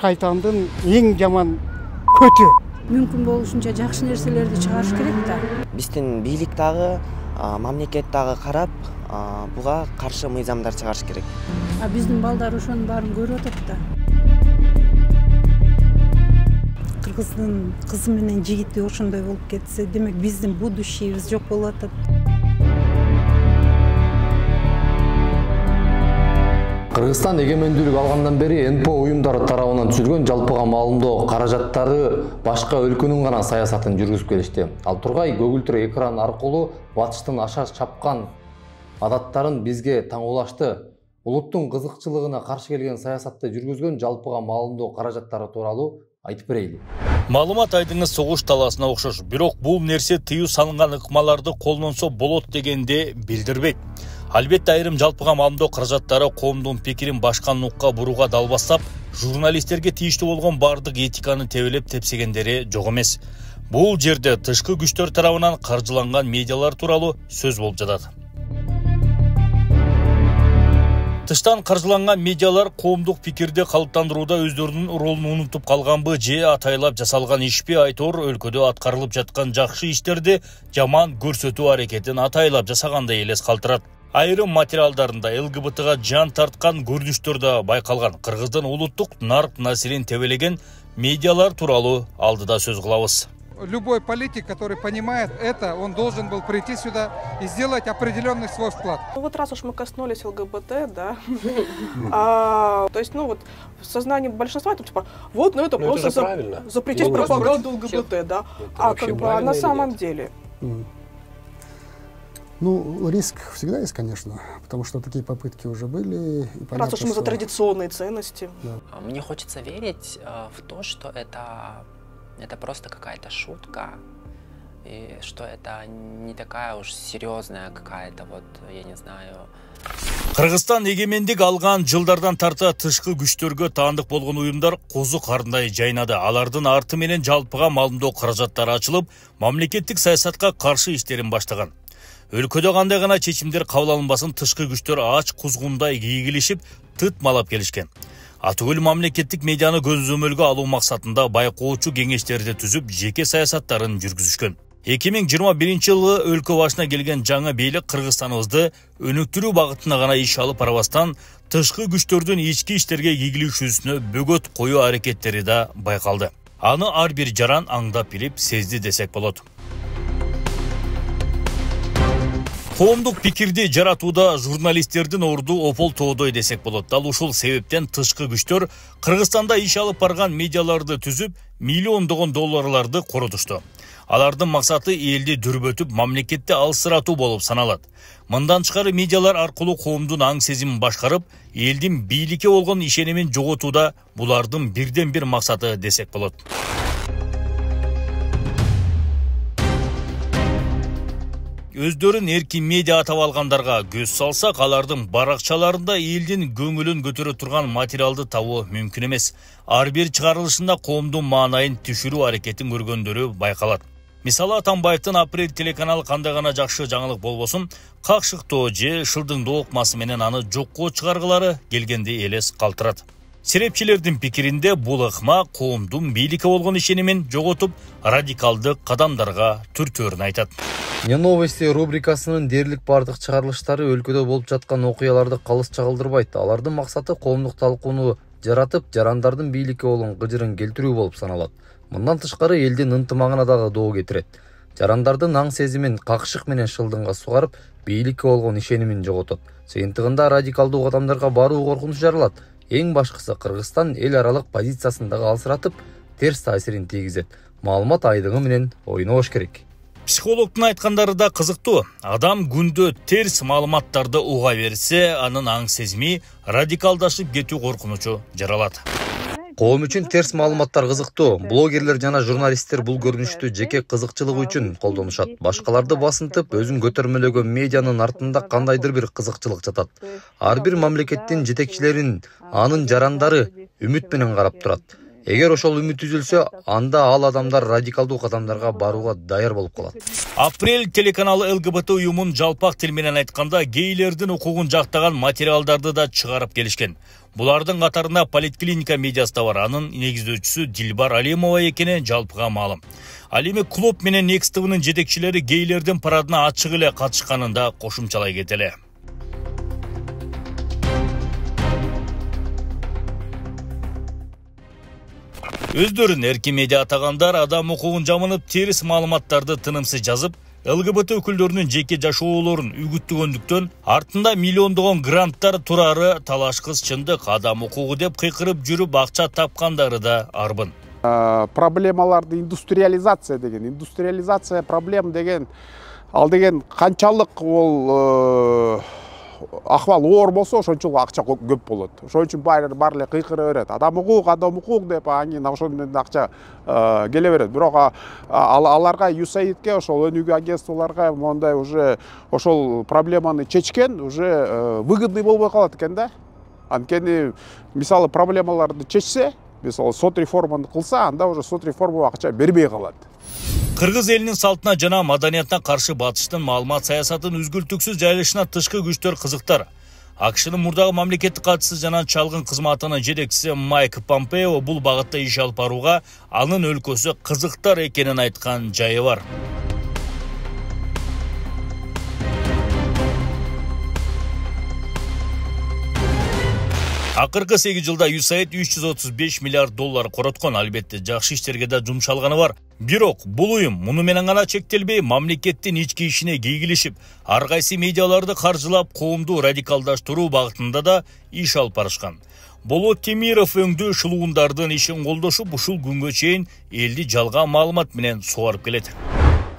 шайтандын эң жаман көтү. Мүмкүн болушунча жакшы нерселерди чыгарыш керек да. Биздин бийлик дагы, мамлекет дагы карап, буга каршы мыйзамдар чыгарыш керек. Биздин балдар ошонун баарын көрүп атат да. Кыргыздын кызы менен жигити ошондой болуп кетсе, демек биздин будущийбиз жок болуп атат. Кыргызстан эгемендүүлүк алгандан бери НПО уюмдары тарабынан түзүлгөн жалпыга маалымдоо каражаттары башка өлкөнүн гана саясатын жүргүзүп келишти. Ал тургай көгүлтүр экран аркылуу батыштын аша чапкан адаттарын бизге таңуулашты. Улуттун кызыкчылыгына каршы келген саясатты жүргүзгөн жалпыга маалымдоо каражаттары тууралуу айтып берейли. Маалымат айдыңыз согуш таласына окшош, бирок бул нерсе тыюу салынган ыкмаларды колдонсо болот дегенди билдирбейт. Албетте айрым жалпыга маалымдоо каражаттары коомдун пикирин башка нукка бурууга далбастап, журналисттерге тийиштүү болгон бардык этиканы тебелеп тепсегендери жок эмес. Бул жерде тышкы күчтөр тарабынан каржыланган медиалар тууралуу сөз болуп жатат. Тыштан каржыланган медиалар коомдук пикирди калыптандырууда өздөрүнүн ролун унутуп калганбы же атайлап жасалган ишпи айтор өлкөдө аткарылып жаткан жакшы иштерди жаман көрсөтүү аракетин атайлап жасагандай элес калтырат. Айрым материалдарында ЛГБТга жан тарткан көрүнүштөр да байкалган. Кыргыздын улуттук нарк насилин тебелеген медиалар тууралуу алдыда сөз кылабыз. Любой политик, который понимает это, он должен был прийти сюда и сделать определенный свой вклад. Вот раз уж мы коснулись ЛГБТ, да, то есть, в сознании большинства, типа, вот, это просто запретить пропаганду ЛГБТ, да, а на самом деле... Риск всегда есть, конечно, потому что такие попытки уже были. Раз уж мы за традиционные ценности. Да. Мне хочется верить в то, что это просто какая-то шутка, и что это не такая уж серьезная какая-то, я не знаю... Кыргызстан эгемендик алган жылдардан тарта тышкы күчтөргө таандык болгон уюмдар козу карындай жайнады. Алардын арты менен жалпыга маалымдоо каражаттары ачылып, мамлекеттик саясатка каршы иштерин баштаган. Өлкөдө кандай гана чечимдер кабыл алынбасын, тышкы күчтөр ач кузгундай кийгилишип, тытмалап келишкен. Атүгүл мамлекеттик медианы көзөмөлгө алуу максатында байкоочу кеңештерди түзүп, жеке саясаттарын жүргүзүшкөн. 2021-жылы өлкө башына келген жаңы бийлик Кыргызстаныбызды өнүктүрүү багытына гана иш алып барбастан, тышкы күчтөрдүн ички иштерге кийгилишүүсүнө бөгөт коюу аракеттери да байкалды. Аны ар бир жаран аңдап билип, сезди десек болот. Коомдук пикирди жаратууда журналисттердин орду опол тоодой десек болот. Дал ушул себептен тышкы күчтөр Кыргызстанда иш алып барган медиаларды түзүп, миллиондогон долларларды коротушту. Алардын максаты элди дүрбөтүп, мамлекетти алсыратуу болуп саналат. Мындан тышкары медиалар аркылуу коомдун аң сезимин башкарып, элдин бийликке болгон ишенимин жоготууда булардын бирден бир максаты десек болот. Өздөрүн эркин медиа атап алгандарга көз салсак, алардын баракчаларында элдин көңүлүн көтөрө турган материалды табуу мүмкүн эмес. Ар бир чыгарылышында коомдун маанайын түшүрүү аракетин көргөндөрү байкалат. Мисалы, Атамбаевдин Апрель телеканалы кандай гана жакшы жаңылык болбосун, какшыктоо же шылдыңдоо ыкмасы менен аны жокко чыгаргылары келгенди элес калтырат. Серепчилердин пикиринде бул ыкма коомдун бийликке болгон ишенимин жоготуп, радикалдык кадамдарга түртөөрүн айтат. Не новости рубрикасынын дээрлик бардык чыгарылыштары өлкөдө болуп жаткан окуяларды калыс чагылдырбайт. Алардын максаты коомдук талкууну жаратып, жарандардын бийликке болгон кыжырын келтирүү болуп саналат. Мындан тышкары элдин ынтымагына дагы доо кетирет. Жарандардын аң сезимин какшык менен шылдыңга сугарып, бийликке болгон ишенимин жоготот. Жыйынтыгында радикалдуу кадамдарга баруу коркунучу жаралат. Эң башкысы Кыргызстан эл аралык позициясын дагы алсыратып, терс таасирин тийгизет. Маалымат айдыгы менен ойнобош керек. Психологдун айткандары да кызыктуу. Адам күндө терс маалыматтарды уга берсе, анын аң сезими радикалдашып кетүү коркунучу жаралат. Коом үчүн терс маалыматтар кызыктуу. Блогерлер жана журналисттер бул көрүнүштү жеке кызыкчылыгы үчүн колдонушат. Башкаларды басынтып, өзүн көтөрмөлөгөн медианын артында кандайдыр бир кызыкчылык жатат. Ар бир мамлекеттин жетекчилерин, анын жарандары үмүт менен карап турат. Эгер ошол үмүт үзүлсө, анда ал адамдар радикалдуу кадамдарга барууга даяр болуп калат. Апрель телеканалы ЛГБТ уюмун жалпак тил менен айтканда гейлердин укугун жактаган материалдарды да чыгарып келишкен. Булардын катарында поликлиника медиасы да бар. Анын негиздөөчүсү Дилбар Алимова экени жалпыга маалым. Ал эми клуб менен Next TV'нын жетекчилери гейлердин парадына ачык эле катышканын да кошумчалай кетели. Өздөрүн эркин медиа атагандар адам укугун жамынып, терис маалыматтарды тынымсыз жазып, ЛГБТ өкүлдөрүнүн жеке жашоолорун үгүттөгөндүктөн артында миллиондогон гранттар турары талаш кыз чындык адам укугу деп кыйкырып жүрүп акча тапкандары да арбын. Проблемаларды индустриализация проблем деген, ал деген канчалык ол акыбал оор болсо ошончолук акча көп болот. Ошон үчүн баары эле кыйкыра берет. Адам укук деп анан ошондон акча келе берет. Бирок аларга USAID-ке, ошол өнүгүү агентстволорго мондай уже ошол проблеманы чечкен, уже выгодный болбой калат экен да. Анткени мисалы проблемаларды чечсе, мисалы сот реформаны кылса, анда уже сот реформага акча бербей калат. Кыргыз элинин салтына жана маданиятына каршы батыштын маалымат саясатын үзгүлтүксүз жайылышына тышкы күчтөр кызыктар. АКШнын мурдагы мамлекеттик катчысы жана чалгын кызматынын жетекчиси Майк Помпео бул багытта иш алып барууга анын өлкөсү кызыктар экенин айткан жайы бар. Акыркы 8 жылда USAID $335 миллиард короткон, албетте жакшы иштерге да жумшалганы бар. Бирок бул уюм муну менен гана чектелбей, мамлекеттин ички ишине кийгилишип, ар кайсы медиаларды каржылап, коомду радикалдаштыруу багытында да иш алып барышкан. Болот Темиров өңдүү шылуундардын ишин колдошуп, ушул күнгө чейин элди жалган маалымат менен сугарып келет.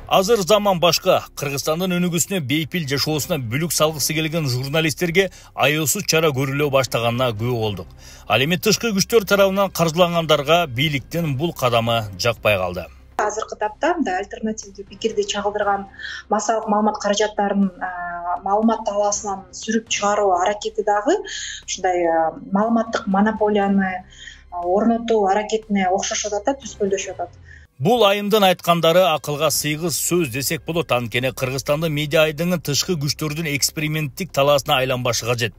Азыр заман башка. Кыргызстандын өнүгүүсүнө бейпил жашоосуна бүлүк салгысы келген журналисттерге аяосуз чара көрүлө баштаганына күбө болдук. Ал эми тышкы күчтөр тарабынан каржылангандарга бийликтин бул кадамы жакпай калды. Азыркы тапта мындай альтернативдүү пикирди чагылдырган массалык маалымат каражаттарын маалымат талаасынан сүрүп чыгаруу аракети дагы ушундай маалыматтык монополияны орнотуу аракетине окшошуп атат, түскөлдөшүп атат. Бул айымдын айткандары акылга сыйгыз сөз десек болот. Анткени Кыргызстандын медиа айдыңы тышкы күчтөрдүн эксперименттик талаасына айланбашы кажет.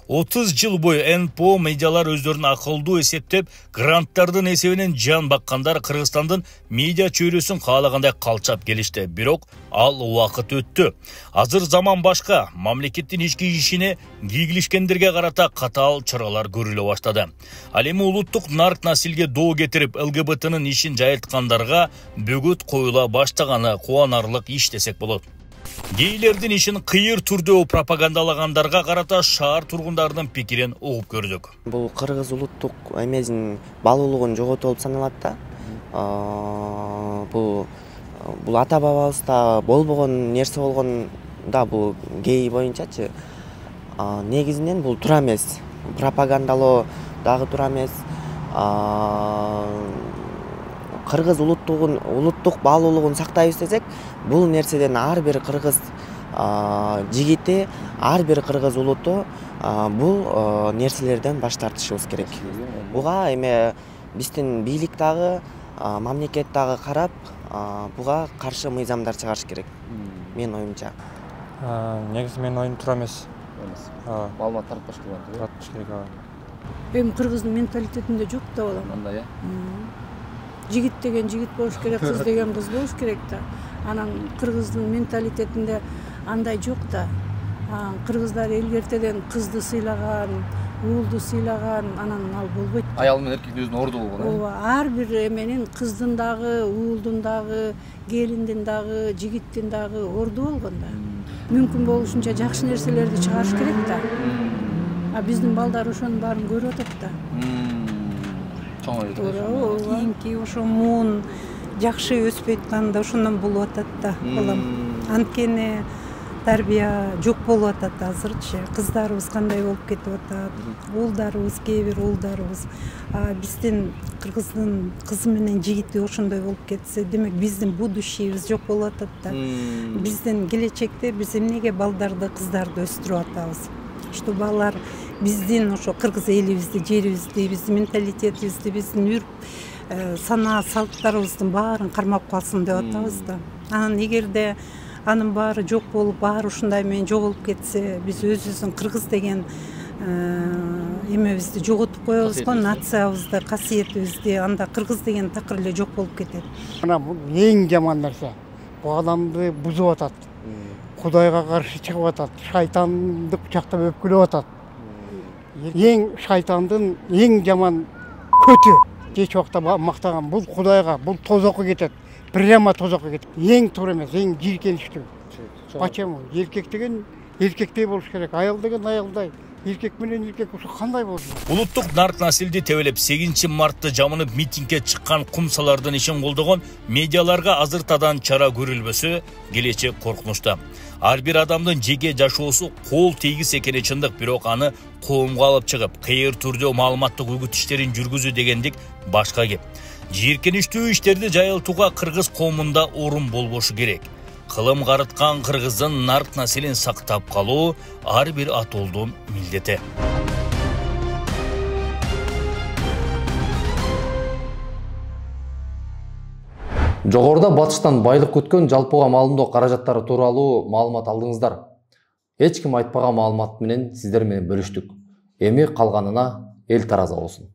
30 жыл бою НПО медиалар өздөрүн акылдуу эсептеп, гранттардын эсебинен жан баккандар Кыргызстандын медиа чөйрөсүн каалагандай калчап келишти. Бирок ал убакыт өттү. Азыр заман башка. Мамлекеттин ички ишине кийгилишкендерге карата катаал чаралар көрүлө баштады. Ал эми улуттук нарк насилге доо кетирип, ЛГБТнын ишин жайылткандарга бөгөт коюла баштаганы кубанарлык иш десек болот. Гейлердин ишин кыйыр түрдө пропагандалагандарга карата шаар тургундарынын пикирин угуп көрдүк. Бул кыргыз улуттук эмесин балуулугун жоготуу болуп саналат да. Бул ата бабабызда болбогон нерсе болгон да, бул гей боюнчачы. Негизинен бул туура эмес. Пропагандалоо дагы туура эмес. Кыргыз улуттук баалуулугун сактайбыз десек, бул нерседен ар бир кыргыз жигити, ар бир кыргыз улуту бул нерселерден баш тартышыбыз керек. Буга эми биздин бийлик дагы, мамлекет дагы карап, буга каршы мыйзамдар чыгарыш керек. Менин оюмча. Негизи менин оюм туура эмес. Маалымат таратпаш керек. Эми кыргыздын менталитетинде жок да балам. Андай э? Жигит деген жигит болуш керек, кыз деген кыз болуш керек да. Анан кыргыздын менталитетинде андай жок да. Кыргыздар элгертеден кызды сыйлаган, уулду сыйлаган, анан ал болбойт. Аял менен эркектин өзүнүн орду болгон. Ооба, ар бир эменин кыздын дагы, уулдун дагы, келиндин дагы, жигиттин дагы орду болгон да. Мүмкүн болушунча жакшы нерселерди чыгарыш керек да. Биздин балдар ошонун баарын көрүп атат да. Кийинки ошо муун жакшы өспөй атканда ошондон болуп атат да, балам. Анткени тарбия жок болуп атат азырчы. Кыздарыбыз кандай болуп кетип атат, уулдарыбыз, кээ бир уулдарыбыз. Биздин кыргыздын кызы менен жигити ошондой болуп кетсе, демек биздин будущийбиз жок болуп атат да. Биздин келечекте биз эмнеге балдарды, кыздарды өстүрүп атабыз? Что балар биздин ошо кыргыз элибизди, жерибизди, биздин менталитетибизди, биздин үрп санаа салттарыбыздын баарын кармап калсын деп атабыз да. Анан эгерде анын баары жок болуп, баары ушундай менен жоголуп кетсе, биз өзүбүздүн кыргыз деген эмебизди жоготуп коебуз го, нациябызды, касиетибизди. Анда кыргыз деген такыр эле жок болуп кетет. Мына бул эң жаман нерсе. Бул адамды бузуп атат. Кудайга каршы чыгып атат. Шайтанды кучактап өпкүлөп атат. Ең шайтандын ең жаман көтү. Кеч убакта мактаган бул Кудайга, бул тозокко кетет. Прямо тозокко кетет. Ең туура эмес, ең жийкеничтүү. Почему? Эркек деген эркектей болуш керек, аял деген аялдай. Эркек менен эркек ушу кандай болду? Улуттук нарк насилди тебелеп 8 мартты жамынып митингге чыккан кумсалардын ишин колдогон медиаларга азыртадан чара көрүлбөсө, келечек коркунучта. Ар бир адамдын жеке жашоосу кол тийгис экени чындык, бирок аны коомго алып чыгып, кайыр түрдө маалыматтык үгүт иштерин жүргүзүү дегендик башка кеп. Жийиркеничтүү иштерди жайылтууга кыргыз коомунда орун болбошу керек. Кылым карыткан кыргыздын нарк насилин сактап калуу ар бир атолдун милдети. Жогоруда батыштан байлык күткөн жалпыга маалымдоо каражаттары тууралуу маалымат алдыңыздар. Эч ким айтпаган маалымат менен сиздер менен бөлүштүк. Эми калганына эл тараза болсун.